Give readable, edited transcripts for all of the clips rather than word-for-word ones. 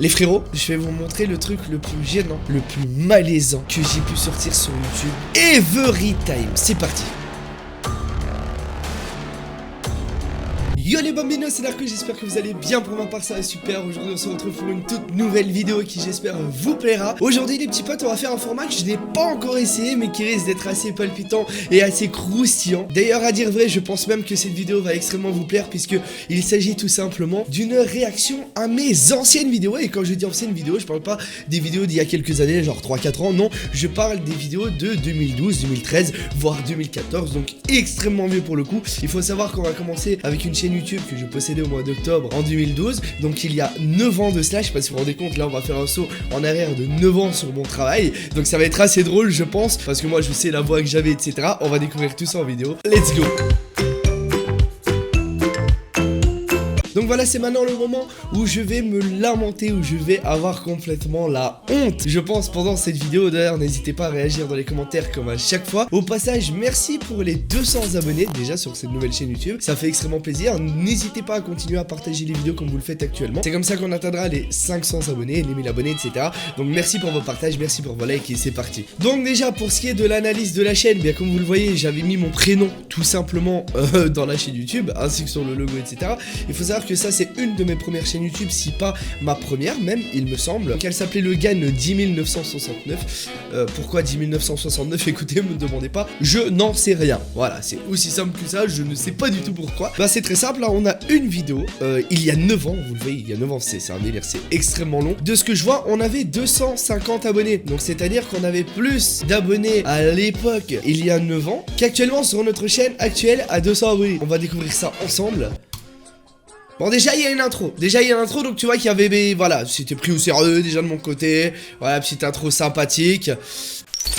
Les frérots, je vais vous montrer le truc le plus gênant, le plus malaisant que j'ai pu sortir sur YouTube. Every time, c'est parti. Yo les bambinos, c'est Narco, j'espère que vous allez bien. Pour ma part ça va super. Aujourd'hui on se retrouve pour une toute nouvelle vidéo qui j'espère vous plaira. Aujourd'hui les petits potes, on va faire un format que je n'ai pas encore essayé mais qui risque d'être assez palpitant et assez croustillant. D'ailleurs à dire vrai, je pense même que cette vidéo va extrêmement vous plaire, puisque il s'agit tout simplement d'une réaction à mes anciennes vidéos. Et quand je dis anciennes vidéos, je parle pas des vidéos d'il y a quelques années, genre 3-4 ans, non, je parle des vidéos de 2012, 2013, voire 2014, donc extrêmement vieux pour le coup. Il faut savoir qu'on va commencer avec une chaîne YouTube que je possédais au mois d'octobre en 2012, donc il y a 9 ans de cela. Je sais pas si vous vous rendez compte, là on va faire un saut en arrière de 9 ans sur mon travail, donc ça va être assez drôle je pense, parce que moi je sais la voix que j'avais, etc. On va découvrir tout ça en vidéo, let's go. Donc voilà, c'est maintenant le moment où je vais me lamenter, où je vais avoir complètement la honte, je pense, pendant cette vidéo. D'ailleurs, n'hésitez pas à réagir dans les commentaires comme à chaque fois. Au passage, merci pour les 200 abonnés déjà sur cette nouvelle chaîne YouTube, ça fait extrêmement plaisir. N'hésitez pas à continuer à partager les vidéos comme vous le faites actuellement. C'est comme ça qu'on atteindra les 500 abonnés, les 1000 abonnés, etc. Donc merci pour vos partages, merci pour vos likes et c'est parti. Donc déjà, pour ce qui est de l'analyse de la chaîne, bien comme vous le voyez, j'avais mis mon prénom tout simplement dans la chaîne YouTube, ainsi que sur le logo, etc. Il faut savoir que ça c'est une de mes premières chaînes YouTube, si pas ma première même, il me semble. Donc elle s'appelait le GAN 10969. Pourquoi 10969? Écoutez, me demandez pas, je n'en sais rien. Voilà, c'est aussi simple que ça, je ne sais pas du tout pourquoi. Bah c'est très simple, là on a une vidéo, il y a 9 ans, vous le voyez, il y a 9 ans, c'est un délire, c'est extrêmement long. De ce que je vois, on avait 250 abonnés, donc c'est à dire qu'on avait plus d'abonnés à l'époque, il y a 9 ans, qu'actuellement sur notre chaîne actuelle à 200 abonnés. On va découvrir ça ensemble. Bon, déjà il y a une intro, donc tu vois qu'il y avait, voilà, c'était pris au sérieux déjà de mon côté. Voilà, petite intro sympathique.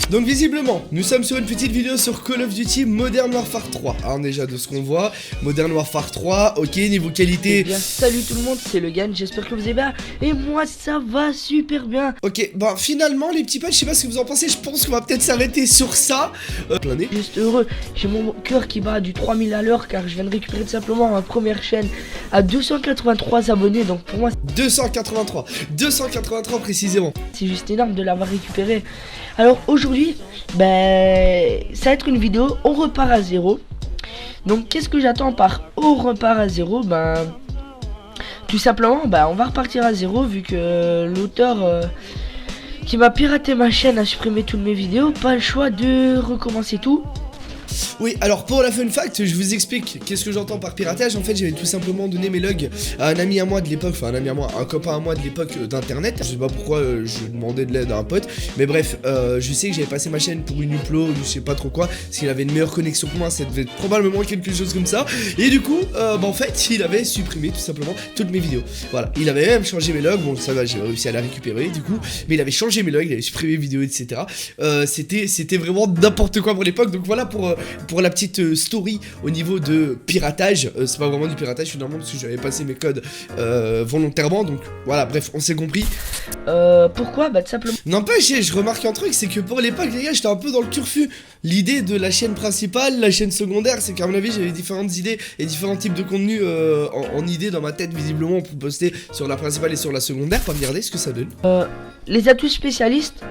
Donc visiblement, nous sommes sur une petite vidéo sur Call of Duty Modern Warfare 3. Alors déjà de ce qu'on voit, Modern Warfare 3, ok, niveau qualité. Eh bien, salut tout le monde, c'est le GAN, j'espère que vous allez bien. Et moi ça va super bien. Ok, bah finalement les petits potes, je sais pas ce que vous en pensez, je pense qu'on va peut-être s'arrêter sur ça. Plané. Juste heureux, j'ai mon cœur qui bat du 3000 à l'heure, car je viens de récupérer tout simplement ma première chaîne à 283 abonnés. Donc pour moi 283 précisément. c'est juste énorme de l'avoir récupéré. Alors aujourd'hui, ben, ça va être une vidéo, on repart à zéro. Donc qu'est-ce que j'attends par on repart à zéro? Ben, tout simplement, ben, on va repartir à zéro, vu que l'auteur qui m'a piraté ma chaîne a supprimé toutes mes vidéos. Pas le choix de recommencer tout. Oui, alors pour la fun fact, je vous explique qu'est-ce que j'entends par piratage. En fait, j'avais tout simplement donné mes logs à un ami à moi de l'époque, enfin un ami à moi, un copain à moi de l'époque d'internet. Je sais pas pourquoi je demandais de l'aide à un pote, mais bref, je sais que j'avais passé ma chaîne pour une upload, je sais pas trop quoi, parce qu'il avait une meilleure connexion que moi, ça devait être probablement quelque chose comme ça. Et du coup, bah en fait, il avait supprimé tout simplement toutes mes vidéos. Voilà, il avait même changé mes logs, bon ça va, j'ai réussi à la récupérer du coup, mais il avait changé mes logs, il avait supprimé mes vidéos, etc. C'était vraiment n'importe quoi pour l'époque, donc voilà pour la petite story au niveau de piratage. C'est pas vraiment du piratage finalement, parce que j'avais passé mes codes volontairement, donc voilà, bref, on s'est compris. Pourquoi? Bah tout simplement. N'empêche, je remarque un truc, c'est que pour l'époque les gars, j'étais un peu dans le turfu. L'idée de la chaîne principale, la chaîne secondaire, c'est qu'à mon avis j'avais différentes idées et différents types de contenus en idée dans ma tête visiblement pour poster sur la principale et sur la secondaire, pour regarder ce que ça donne. Les atouts spécialistes,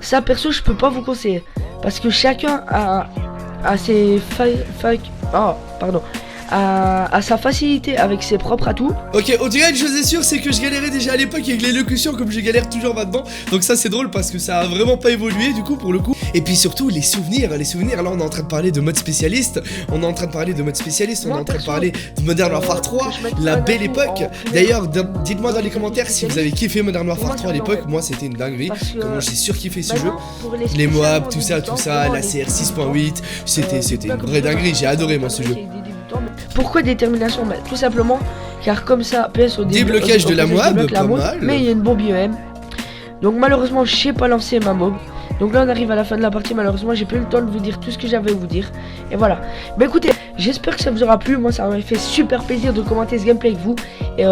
ça perso je peux pas vous conseiller, parce que chacun a ses à sa facilité avec ses propres atouts. Ok, on dirait une chose est sûre, c'est que je galérais déjà à l'époque avec l'élocution comme je galère toujours maintenant. Donc ça c'est drôle parce que ça a vraiment pas évolué du coup pour le coup. Et puis surtout les souvenirs, là on est en train de parler de mode spécialiste. On est en train de parler de Modern Warfare 3, la belle époque. D'ailleurs, dites-moi dans les commentaires si vous avez kiffé Modern Warfare 3 à l'époque. Moi c'était une dinguerie, comment j'ai surkiffé ce jeu. Les Moab, tout ça, la CR 6.8, c'était une vraie dinguerie, j'ai adoré moi ce jeu. Pourquoi détermination? Bah, tout simplement car comme ça PS au début déblocage de la Moab, pas mal. Mais il y a une bombe IEM. Donc malheureusement je sais pas lancer ma bombe. Donc là on arrive à la fin de la partie, malheureusement j'ai plus le temps de vous dire tout ce que j'avais à vous dire. Et voilà. Bah écoutez, j'espère que ça vous aura plu. Moi ça m'a fait super plaisir de commenter ce gameplay avec vous. Et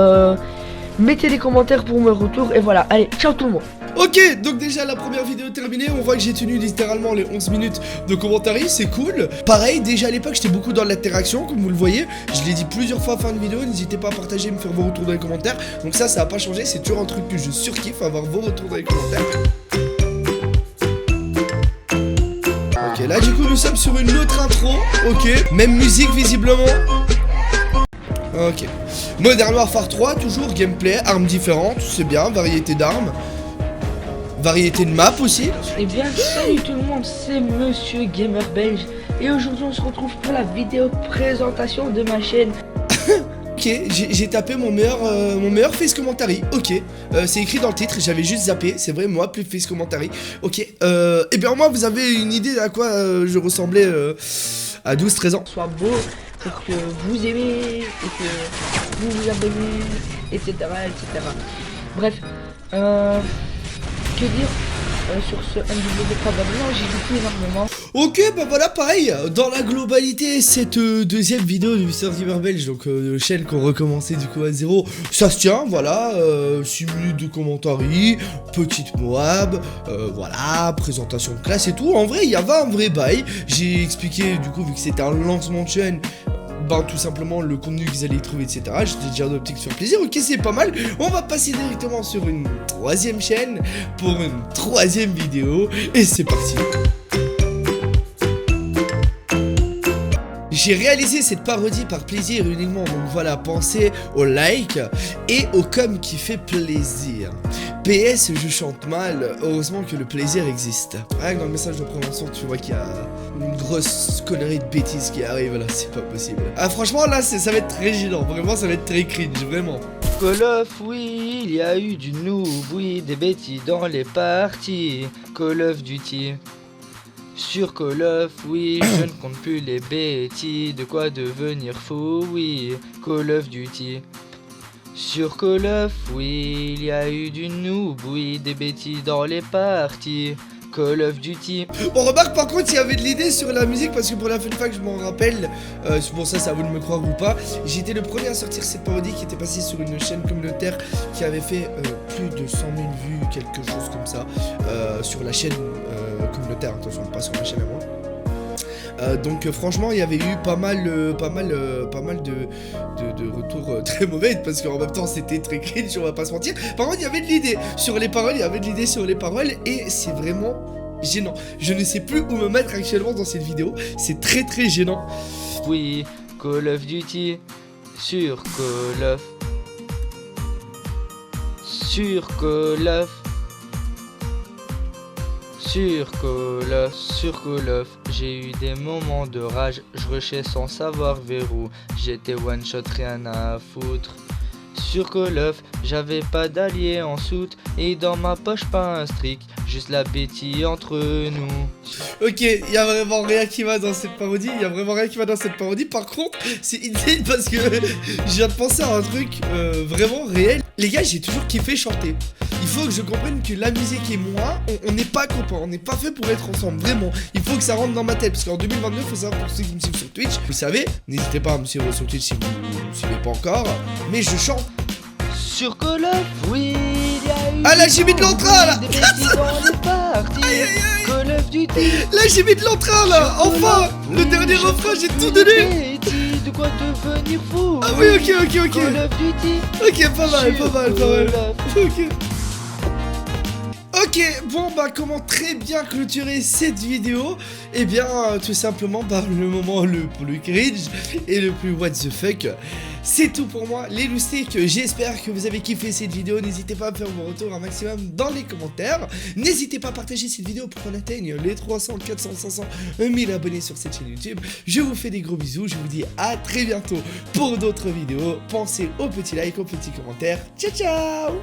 Mettez des commentaires pour mon retour. Et voilà, allez, ciao tout le monde. Ok, donc déjà la première vidéo terminée, on voit que j'ai tenu littéralement les 11 minutes de commentaires, c'est cool. Pareil, déjà à l'époque j'étais beaucoup dans l'interaction, comme vous le voyez. Je l'ai dit plusieurs fois en fin de vidéo, n'hésitez pas à partager, me faire vos retours dans les commentaires. Donc ça a pas changé, c'est toujours un truc que je surkiffe, avoir vos retours dans les commentaires. Ok, là du coup nous sommes sur une autre intro, ok. Même musique visiblement. Ok. Modern Warfare 3, toujours gameplay, armes différentes, c'est bien, variété d'armes. Variété de map aussi. Et bien salut tout le monde, c'est Monsieur Gamer Belge. Et aujourd'hui on se retrouve pour la vidéo présentation de ma chaîne. Ok, j'ai tapé mon meilleur face commentary. Ok, c'est écrit dans le titre, j'avais juste zappé. C'est vrai, moi, plus face commentary. Ok, et bien moi, vous avez une idée à quoi je ressemblais à 12-13 ans. Soit beau, pour que vous aimez, et que vous vous abonnez, etc. etc. Bref, que dire sur ce MW probablement, j'ai joué énormément. Ok, bah voilà, pareil, dans la globalité, cette deuxième vidéo de Mr Gamer Belge, donc chaîne qu'on recommençait du coup à zéro, ça se tient, voilà, 6 minutes de commentary, petite Moab, voilà, présentation de classe et tout. En vrai, il y avait un vrai bail, j'ai expliqué du coup, vu que c'était un lancement de chaîne, ben tout simplement le contenu que vous allez y trouver, etc. J'étais déjà en optique de faire plaisir, ok, c'est pas mal. On va passer directement sur une troisième chaîne pour une troisième vidéo, et c'est parti. J'ai réalisé cette parodie par plaisir uniquement, donc voilà, pensez au like et au com qui fait plaisir. PS, je chante mal, heureusement que le plaisir existe. Rien que dans le message de prévention, tu vois qu'il y a une grosse connerie de bêtises qui arrive là, c'est pas possible. Ah franchement là, ça va être très gênant, vraiment ça va être très cringe, vraiment. Call of, oui, il y a eu du noob, oui, des bêtises dans les parties. Call of Duty. Sur Call of, oui, je ne compte plus les bêtises, de quoi devenir fou, oui, Call of Duty. Sur Call of, oui, il y a eu du noob, oui, des bêtises dans les parties, Call of Duty. On remarque par contre il y avait de l'idée sur la musique, parce que pour la fun fact je m'en rappelle, pour ça c'est à vous de me croire ou pas, j'étais le premier à sortir cette parodie qui était passée sur une chaîne communautaire qui avait fait plus de 100 000 vues, quelque chose comme ça, sur la chaîne communautaire, attention pas sur ma chaîne à moi. Donc franchement il y avait eu pas mal de retours très mauvais, parce qu'en même temps c'était très cringe, on va pas se mentir. Par contre il y avait de l'idée sur les paroles, et c'est vraiment gênant. Je ne sais plus où me mettre actuellement dans cette vidéo, c'est très très gênant. Oui, Call of Duty, sur Call of, sur Call of, sur Call of, j'ai eu des moments de rage, je rushais sans savoir vers où, j'étais one shot, rien à foutre. Sur Call of, j'avais pas d'alliés en soute, et dans ma poche pas un strict, juste la bêtise entre nous. Ok, il y a vraiment rien qui va dans cette parodie, par contre c'est insane parce que je viens de penser à un truc vraiment réel. Les gars, j'ai toujours kiffé chanter. Il faut que je comprenne que la musique et moi, on n'est pas copains, on n'est pas fait pour être ensemble, vraiment. Il faut que ça rentre dans ma tête, parce qu'en 2022, il faut savoir pour ceux qui me suivent sur Twitch, vous savez, n'hésitez pas à me suivre sur Twitch si vous ne me suivez pas encore, mais je chante. Sur Call of, oui, il y a eu. Ah là, j'ai mis de l'entrain là. Des bêtises dans les parties. Aïe, aïe, aïe. Call of Duty. Là, j'ai mis de l'entrain là. Enfin, le dernier refrain, j'ai tout donné. De quoi devenir fou. Ah oui, ok. Call of Duty. Ok, pas mal. Ok. Ok, bon bah comment très bien clôturer cette vidéo? Eh bien tout simplement par le moment le plus cringe et le plus what the fuck. C'est tout pour moi les loustiques, j'espère que vous avez kiffé cette vidéo, n'hésitez pas à me faire vos retours un maximum dans les commentaires. N'hésitez pas à partager cette vidéo pour qu'on atteigne les 300, 400, 500, 1000 abonnés sur cette chaîne YouTube. Je vous fais des gros bisous, je vous dis à très bientôt pour d'autres vidéos. Pensez aux petits likes, aux petits commentaires. Ciao ciao.